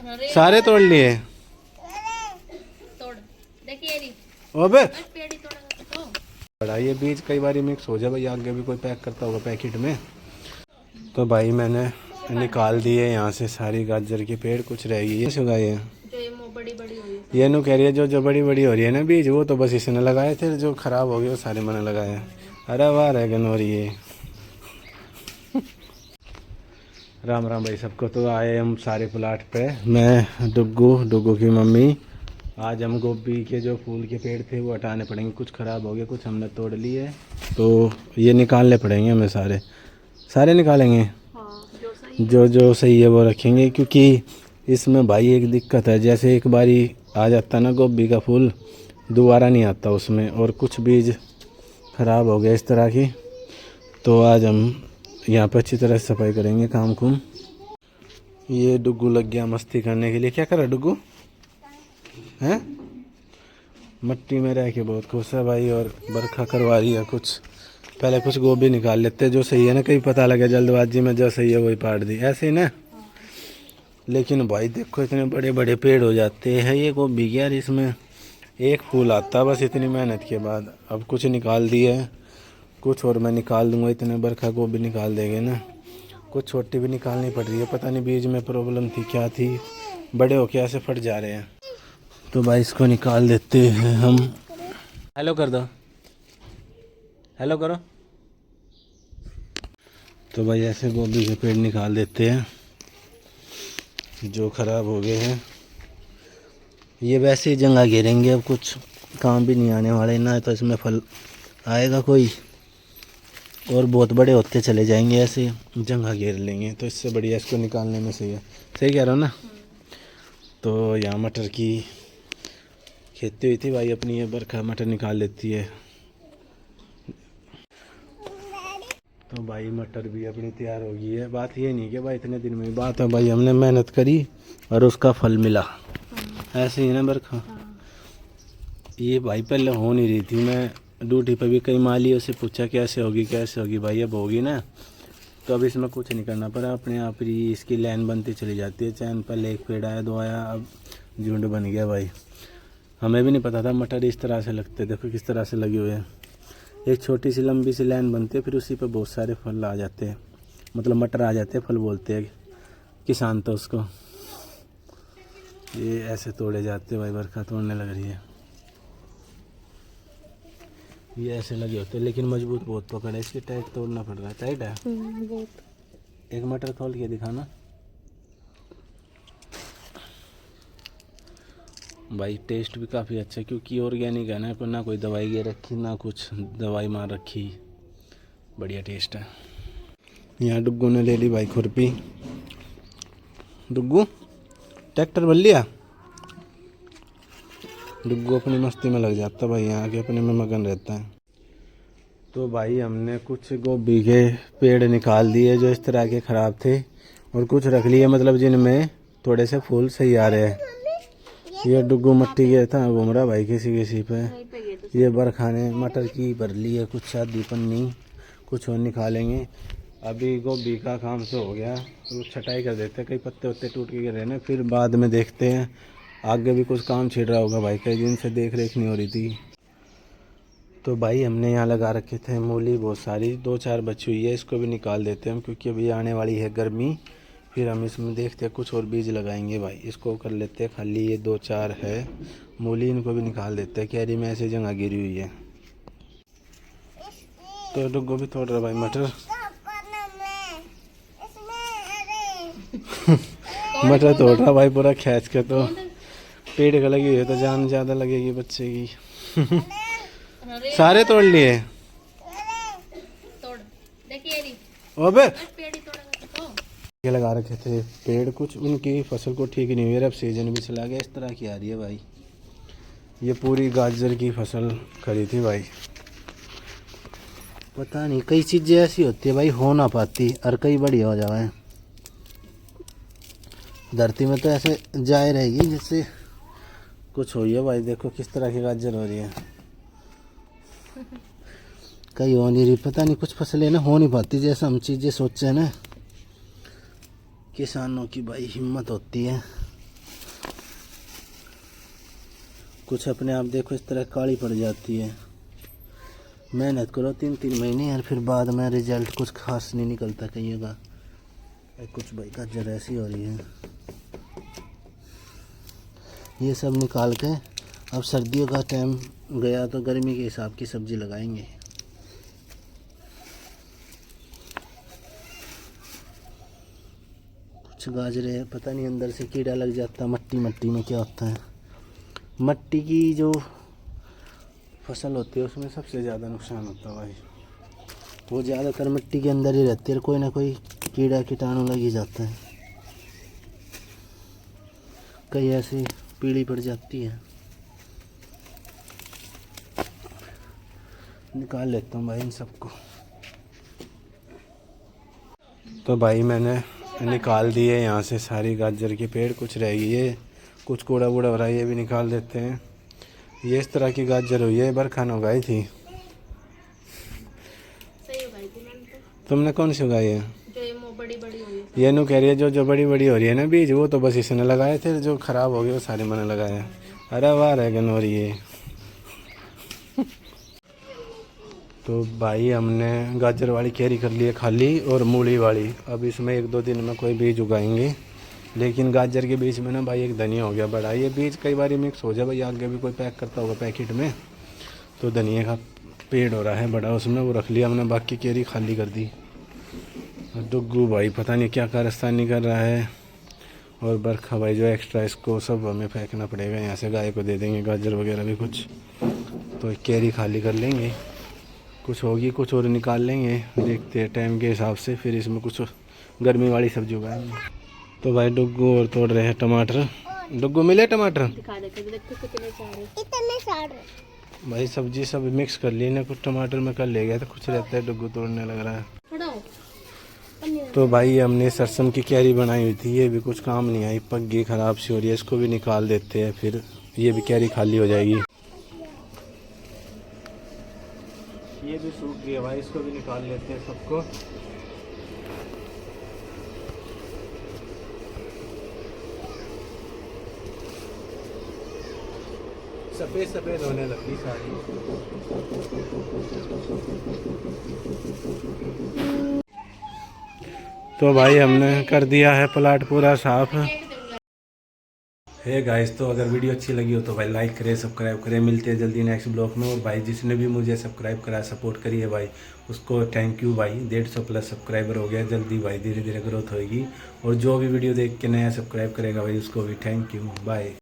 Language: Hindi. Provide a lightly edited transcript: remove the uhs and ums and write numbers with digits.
सारे तोड़ लिए। तोड़ देखिए ओबे पेड़ ही तोड़ा तो। बड़ा ये बीज कई बार मिक्स हो जाए भाई, आगे भी कोई पैक करता होगा पैकेट में। तो भाई मैंने निकाल दिए यहाँ से सारी गाजर के पेड़, कुछ रह गई है उगाई है जो ये बड़ी बड़ी हुई है। ये नु कह रही है जो जो बड़ी बड़ी हो रही है ना बीज, वो तो बस इसने लगाए थे, जो खराब हो गए वो सारे मैंने लगाए हैं। अरे वाह रह गन हो रही है। राम राम भाई सबको। तो आए हम सारे प्लाट पे, मैं डुग्गू की मम्मी। आज हम गोभी के जो फूल के पेड़ थे वो हटाने पड़ेंगे, कुछ ख़राब हो गए, कुछ हमने तोड़ लिए, तो ये निकालने पड़ेंगे हमें। सारे निकालेंगे। हाँ, जो सही है वो रखेंगे, क्योंकि इसमें भाई एक दिक्कत है, जैसे एक बारी आ जाता ना गोभी का फूल, दोबारा नहीं आता उसमें, और कुछ बीज ख़राब हो गए इस तरह की। तो आज हम यहाँ पर अच्छी तरह से सफाई करेंगे काम कुम। ये डुग्गू लग गया मस्ती करने के लिए। क्या कर रहा डुग्गू हैं? मट्टी में रह के बहुत खुश है भाई, और बरखा करवा रही है कुछ। पहले कुछ गोभी निकाल लेते जो सही है ना, कहीं पता लगे जल्दबाजी में जो सही है वही पाड़ दी, ऐसे ही ना। लेकिन भाई देखो इतने बड़े बड़े पेड़ हो जाते हैं ये गोभी के यार, इसमें एक फूल आता बस इतनी मेहनत के बाद। अब कुछ निकाल दिए, कुछ और मैं निकाल दूंगा, इतने बरखा गोभी निकाल देंगे ना। कुछ छोटी भी निकालनी पड़ रही है, पता नहीं बीज में प्रॉब्लम थी क्या थी, बड़े होके ऐसे फट जा रहे हैं। तो भाई इसको निकाल देते हैं हम। हेलो कर दो, हेलो करो। तो भाई ऐसे गोभी के पेड़ निकाल देते हैं जो ख़राब हो गए हैं। ये वैसे ही जंगा घेरेंगे, अब कुछ काम भी नहीं आने वाले ना, तो इसमें फल आएगा कोई, और बहुत बड़े होते चले जाएंगे, ऐसे जंगा घेर लेंगे। तो इससे बढ़िया इसको निकालने में सही है। सही कह रहा हूँ ना। तो यहाँ मटर की खेती हुई थी भाई अपनी, ये बरखा मटर निकाल लेती है। तो भाई मटर भी अपनी तैयार हो गई है। बात ये नहीं कि भाई इतने दिन में बात है, भाई हमने मेहनत करी और उसका फल मिला। ऐसे ही ना बरखा। ये भाई पहले हो नहीं रही थी, मैं ड्यूटी पे भी कई मालियों से पूछा कैसे होगी भाई, अब होगी ना। तो अब इसमें कुछ नहीं करना पड़ा, अपने आप ही इसकी लाइन बनती चली जाती है। चैन पहले एक पेड़ आया, दो आया, अब झुंड बन गया भाई। हमें भी नहीं पता था मटर इस तरह से लगते, देखो किस तरह से लगे हुए हैं। एक छोटी सी लंबी सी लाइन बनती है, फिर उसी पे बहुत सारे फल आ जाते हैं, मतलब मटर आ जाते हैं, फल बोलते हैं किसान तो उसको। ये ऐसे तोड़े जाते हैं भाई, बरखा तोड़ने लग रही है। ये ऐसे लगे होते हैं, लेकिन मजबूत बहुत पकड़ है इसकी, टाइट तोड़ना पड़ रहा है। टाइट है बहुत। एक मटर खोल के दिखाना भाई। टेस्ट भी काफ़ी अच्छा है, क्योंकि ऑर्गेनिक है ना कोई दवाई ये रखी, ना कुछ दवाई मार रखी, बढ़िया टेस्ट है। यहाँ डुग्गू ने ले ली भाई खुरपी। डुग्गू ट्रैक्टर भर लिया। डुग्गू अपनी मस्ती में लग जाता भाई, यहाँ के अपने में मगन रहता है। तो भाई हमने कुछ गोभी के पेड़ निकाल दिए जो इस तरह के ख़राब थे, और कुछ रख लिए मतलब जिनमें थोड़े से फूल सही आ रहे हैं। ये डुग्गू मट्टी गया था घूम रहा भाई किसी पे। ये बरखा ने मटर की भर ली है कुछ शादी पन्नी, कुछ और निकालेंगे। अभी गोभी का काम तो हो गया, तो छटाई कर देते हैं, कई पत्ते उत्ते टूट के गिर रहे हैं, फिर बाद में देखते हैं। आगे भी कुछ काम छिड़ रहा होगा भाई, कई दिन से देख रेख नहीं हो रही थी। तो भाई हमने यहाँ लगा रखे थे मूली बहुत सारी, 2-4 बची हुई है, इसको भी निकाल देते हैं हम, क्योंकि अभी आने वाली है गर्मी। फिर हम इसमें देखते हैं कुछ और बीज लगाएंगे भाई। इसको कर लेते हैं खाली, ये 2-4 है मूली, इनको भी निकाल देते हैं। कैरी में ऐसे जगह गिरी हुई है। तो डुग्गू भी तोड़ रहा भाई मटर। मटर तोड़ रहा भाई पूरा खींच के। तो पेड़ का लगी हुई है तो जान ज़्यादा लगेगी बच्चे की। सारे तोड़ लिए। तोड़ देखिए ओबे पेड़ ही तोड़ा तो। ये लगा रखे थे पेड़, कुछ उनकी फसल को ठीक नहीं हुई, अब सीजन भी चला गया, इस तरह की आ रही है भाई। ये पूरी गाजर की फसल खड़ी थी भाई। पता नहीं कई चीज़ें ऐसी होती है भाई, हो ना पाती, और कई बढ़िया हो जाए। धरती में तो ऐसे जाए रहेगी जिससे कुछ हो है भाई। देखो किस तरह की गाजर हो रही है, कई हो नहीं रही। पता नहीं कुछ फसलें ना हो नहीं पाती जैसा हम चीज़ें सोचे हैं ना। किसानों की भाई हिम्मत होती है। कुछ अपने आप देखो इस तरह काली पड़ जाती है। मेहनत करो 3-3 महीने और फिर बाद में रिजल्ट कुछ खास नहीं निकलता कहीं का। कुछ भाई गाजर ऐसी हो रही है। ये सब निकाल के अब सर्दियों का टाइम गया तो गर्मी के हिसाब की सब्जी लगाएंगे। कुछ गाजरे पता नहीं अंदर से कीड़ा लग जाता, मट्टी में क्या होता है। मट्टी की जो फसल होती है उसमें सबसे ज़्यादा नुकसान होता है भाई। वो ज़्यादातर मिट्टी के अंदर ही रहती है, कोई ना कोई कीड़ा कीटाणु लग ही जाता है। कई ऐसी पीली पड़ जाती है। निकाल लेता हूँ भाई इन सबको। तो भाई मैंने निकाल दिए यहाँ से सारी गाजर के पेड़। कुछ रह गई है, कुछ कूड़ा वूड़ा हो रहा है, ये भी निकाल देते हैं। ये इस तरह की गाजर हुई है, बरखान उगाई थी। सही उगाई थी मैंने तो। तुमने कौन सी उगाई है? जो ये बड़ी बड़ी हुई है। ये नु कह रही है जो बड़ी बड़ी हो रही है ना बीज, वो तो बस इसने लगाए थे, जो खराब हो गए वो सारे मैंने लगाए। अरे वाह रह गन हो रही है। तो भाई हमने गाजर वाली कैरी कर ली है खाली और मूली वाली। अब इसमें 1-2 दिन में कोई बीज उगाएंगे। लेकिन गाजर के बीच में ना भाई एक धनिया हो गया बड़ा। ये बीज कई बार मिक्स हो जाए भाई, आगे भी कोई पैक करता होगा पैकेट में। तो धनिया का पेड़ हो रहा है बड़ा, उसमें वो रख लिया हमने, बाकी कैरी खाली कर दी। डुग्गू भाई पता नहीं क्या कारस्तानी कर रहा है। और बरखा भाई जो एक्स्ट्रा, इसको सब हमें फेंकना पड़ेगा, यहाँ से गाय को दे देंगे गाजर वगैरह भी कुछ। तो कैरी खाली कर लेंगे, कुछ होगी कुछ और निकाल लेंगे, देखते हैं टाइम के हिसाब से। फिर इसमें कुछ गर्मी वाली सब्जी उगाएंगे। तो भाई डुग्गू और तोड़ रहे हैं टमाटर। डुग्गू मिले टमाटर? दिखा देते कितने सारे। इतने सारे भाई सब्जी सब मिक्स कर ली ना, कुछ टमाटर में कर ले गया तो कुछ रहता है। डुग्गू तोड़ने लग रहा है। तो भाई हमने सरसों की कैरी बनाई हुई थी, ये भी कुछ काम नहीं आई, पक गई, ख़राब सी हो रही है। इसको भी निकाल देते हैं, फिर ये भी कैरी खाली हो जाएगी। ये भी सूख गई है भाई, इसको भी निकाल लेते हैं सबको। सफ़ेद सफ़ेद होने लगी सारी। तो भाई हमने कर दिया है प्लाट पूरा साफ। हे गाइस, तो अगर वीडियो अच्छी लगी हो तो भाई लाइक करें, सब्सक्राइब करें। मिलते हैं जल्दी नेक्स्ट ब्लॉग में। और भाई जिसने भी मुझे सब्सक्राइब करा, सपोर्ट करी है भाई, उसको थैंक यू भाई। 150+ सब्सक्राइबर हो गया, जल्दी भाई धीरे धीरे ग्रोथ होएगी। और जो भी वीडियो देख के नया सब्सक्राइब करेगा भाई, उसको भी थैंक यू, बाय।